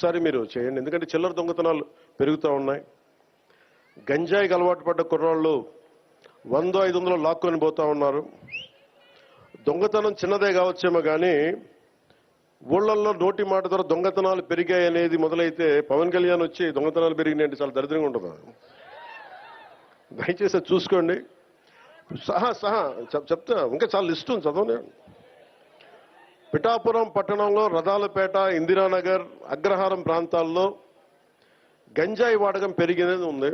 ఒకసారి మీరు చేయండి. ఎందుకంటే చిల్లర దొంగతనాలు పెరుగుతూ ఉన్నాయి. గంజాయికి అలవాటు పడ్డ కుర్రాళ్ళు 100-500 లాక్కొని పోతా ఉన్నారు. దొంగతనం చిన్నదే కావచ్చేమో కానీ ఊళ్ళల్లో నోటి మాట ద్వారా దొంగతనాలు పెరిగాయి అనేది మొదలైతే పవన్ కళ్యాణ్ వచ్చి దొంగతనాలు పెరిగినాయంటే చాలా దరిద్రంగా ఉంటుంది. దయచేసి అది చూసుకోండి. చెప్తా, ఇంకా చాలా లిస్ట్ ఉంది, చదవనే. పిఠాపురం పట్టణంలో రథాలపేట, ఇందిరానగర్, అగ్రహారం ప్రాంతాల్లో గంజాయి వాడకం పెరిగినది ఉంది.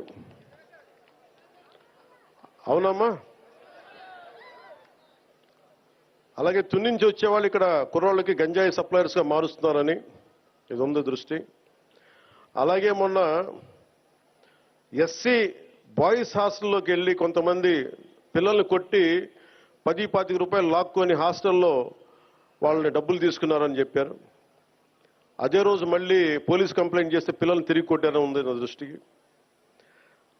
అవునమ్మా? అలాగే తుని నుంచి వచ్చేవాళ్ళు ఇక్కడ కుర్రోళ్ళకి గంజాయి సప్లయర్స్గా మారుస్తున్నారని ఇది ఉంది దృష్టి. అలాగే మొన్న ఎస్సీ బాయ్స్ హాస్టల్లోకి వెళ్ళి కొంతమంది పిల్లల్ని కొట్టి 10-25 రూపాయలు లాక్కొని హాస్టల్లో వాళ్ళని డబ్బులు తీసుకున్నారని చెప్పారు. అదే రోజు మళ్ళీ పోలీస్ కంప్లైంట్ చేస్తే పిల్లల్ని తిరిగి కొట్టారని ఉంది నా దృష్టికి.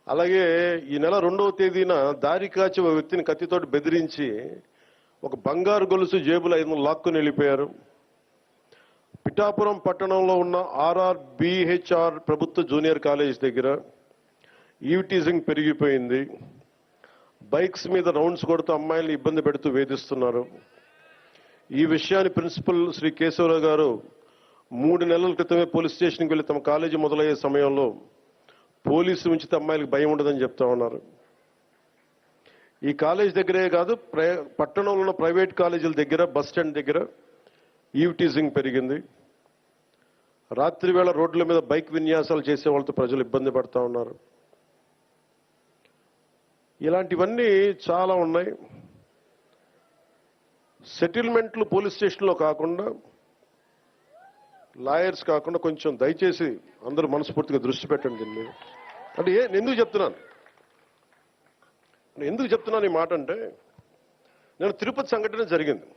అలాగే ఈ నెల 2వ తేదీన దారి కాచి ఒక వ్యక్తిని కత్తితోటి బెదిరించి ఒక బంగారు గొలుసు జేబులో 500 లాక్కుని వెళ్ళిపోయారు. పిఠాపురం పట్టణంలో ఉన్న RRBHR ప్రభుత్వ జూనియర్ కాలేజ్ దగ్గర ఈవ్టీజింగ్ పెరిగిపోయింది. బైక్స్ మీద రౌండ్స్ కొడుతూ అమ్మాయిల్ని ఇబ్బంది పెడుతూ వేధిస్తున్నారు. ఈ విషయాన్ని ప్రిన్సిపల్ శ్రీ కేశవరావు గారు 3 నెలల క్రితమే పోలీస్ స్టేషన్కి వెళ్ళి తమ కాలేజీ మొదలయ్యే సమయంలో పోలీసు ఉంచితే అమ్మాయిలకు భయం ఉండదని చెప్తా ఉన్నారు. ఈ కాలేజ్ దగ్గరే కాదు, పట్టణంలో ఉన్న ప్రైవేట్ కాలేజీల దగ్గర, బస్ స్టాండ్ దగ్గర ఈవ్టీజింగ్ పెరిగింది. రాత్రి వేళ రోడ్ల మీద బైక్ విన్యాసాలు చేసే వాళ్ళతో ప్రజలు ఇబ్బంది పడతా ఉన్నారు. ఇలాంటివన్నీ చాలా ఉన్నాయి. సెటిల్మెంట్లు పోలీస్ స్టేషన్లో కాకుండా, లాయర్స్ కాకుండా కొంచెం దయచేసి అందరూ మనస్ఫూర్తిగా దృష్టి పెట్టండి దీన్ని. అంటే ఎందుకు చెప్తున్నాను ఈ మాట అంటే, నేను తిరుపతి సంఘటన జరిగింది.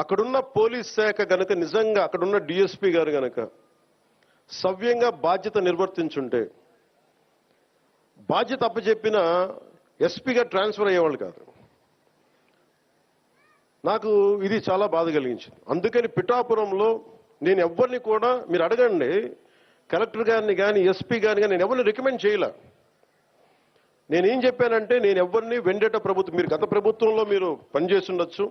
అక్కడున్న పోలీస్ శాఖ గనక నిజంగా అక్కడున్న డిఎస్పీ గారు గనక సవ్యంగా బాధ్యత నిర్వర్తించుంటే బాధ్యత అప్పచెప్పిన ఎస్పీగా ట్రాన్స్ఫర్ అయ్యేవాళ్ళు కాదు. నాకు ఇది చాలా బాధ కలిగించింది. అందుకని పిఠాపురంలో నేను ఎవరిని కూడా, మీరు అడగండి కలెక్టర్ గారిని కానీ ఎస్పీ గారిని కానీ, నేను ఎవరిని రికమెండ్ చేయలే. నేనేం చెప్పానంటే, నేను ఎవరిని వెండేట ప్రభుత్వం, మీరు గత ప్రభుత్వంలో మీరు పనిచేసి ఉండొచ్చు,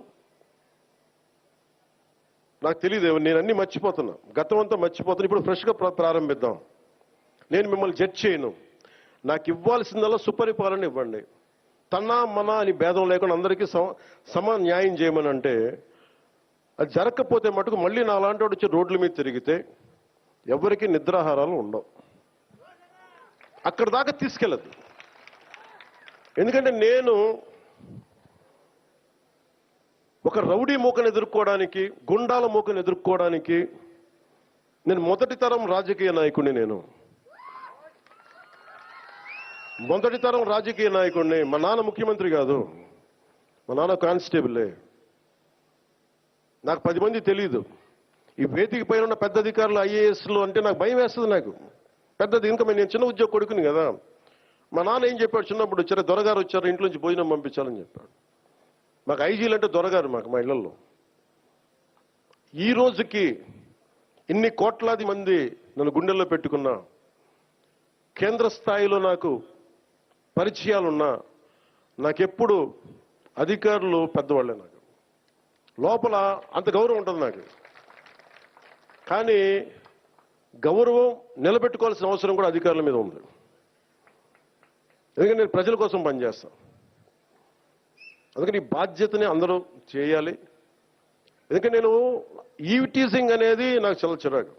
నాకు తెలియదు, నేను అన్ని మర్చిపోతున్నా, గతం అంతా మర్చిపోతున్నా. ఇప్పుడు ఫ్రెష్గా ప్రారంభిద్దాం. నేను మిమ్మల్ని జడ్జ్ చేయను. నాకు ఇవ్వాల్సిందల్లా సుపరిపాలన ఇవ్వండి. తన్నా మన అని భేదం లేకుండా అందరికీ సమ న్యాయం చేయమని అంటే, అది జరగకపోతే మటుకు మళ్ళీ నా లాంటి వాడు వచ్చి రోడ్ల మీద తిరిగితే ఎవరికి నిద్రాహారాలు ఉండవు. అక్కడ దాకా తీసుకెళ్ళదు. ఎందుకంటే నేను ఒక రౌడీ మూకను ఎదుర్కోవడానికి, గుండాల మూకను ఎదుర్కోవడానికి నేను మొదటి తరం రాజకీయ నాయకుడిని. మొదటి తరం రాజకీయ నాయకుడిని. మా నాన్న ముఖ్యమంత్రి కాదు, మా నాన్న కానిస్టేబులే. నాకు 10 మంది తెలీదు. ఈ వేదిక పైన ఉన్న పెద్ద అధికారులు, ఐఏఎస్లు అంటే నాకు భయం వేస్తుంది. నాకు పెద్దది, ఇంకా నేను చిన్న ఉద్యోగ కొడుకుని కదా. మా నాన్న ఏం చెప్పాడు, చిన్నప్పుడు వచ్చారు, దొరగారు వచ్చారు, ఇంట్లోంచి భోజనం పంపించాలని చెప్పాడు. మాకు ఐజీలు అంటే దొరగారు మా ఇళ్లలో. ఈ రోజుకి ఇన్ని కోట్లాది మంది నన్ను గుండెల్లో పెట్టుకున్నా, కేంద్ర స్థాయిలో నాకు పరిచయాలున్నా, నాకెప్పుడు అధికారులు పెద్దవాళ్ళే. నాకు లోపల అంత గౌరవం ఉంటుంది నాకు. కానీ గౌరవం నిలబెట్టుకోవాల్సిన అవసరం కూడా అధికారుల మీద ఉంది. ఎందుకంటే నేను ప్రజల కోసం పనిచేస్తాను. అందుకని ఈ బాధ్యతని అందరూ చేయాలి. ఎందుకంటే నేను ఈవ్టీజింగ్ అనేది నాకు చాలా చిరాకు.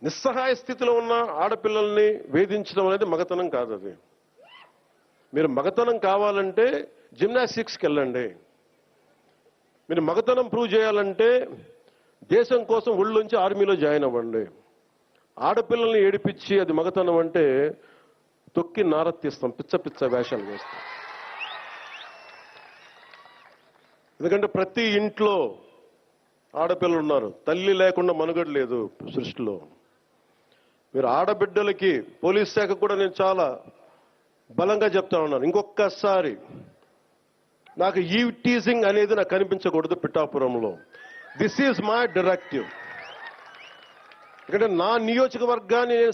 నిస్సహాయ స్థితిలో ఉన్న ఆడపిల్లల్ని వేధించడం అనేది మగతనం కాదు. అది మీరు మగతనం కావాలంటే జిమ్నాస్టిక్స్కి వెళ్ళండి. మీరు మగతనం ప్రూవ్ చేయాలంటే దేశం కోసం ఒళ్ళుంచి ఆర్మీలో జాయిన్ అవ్వండి. ఆడపిల్లల్ని ఏడిపించి అది మగతనం అంటే తొక్కి నారత్తిస్తాం, పిచ్చ వేషాలు వేస్తాం. ఎందుకంటే ప్రతి ఇంట్లో ఆడపిల్లలు ఉన్నారు. తల్లి లేకుండా మనుగడ లేదు సృష్టిలో. మీరు ఆడబిడ్డలకి, పోలీస్ శాఖ కూడా నేను చాలా బలంగా చెప్తా ఉన్నాను, ఇంకొకసారి నాకు ఈవ్టీజింగ్ అనేది నాకు కనిపించకూడదు పిఠాపురంలో. This is my directive. ఎందుకంటే నా నియోజకవర్గాన్ని నేను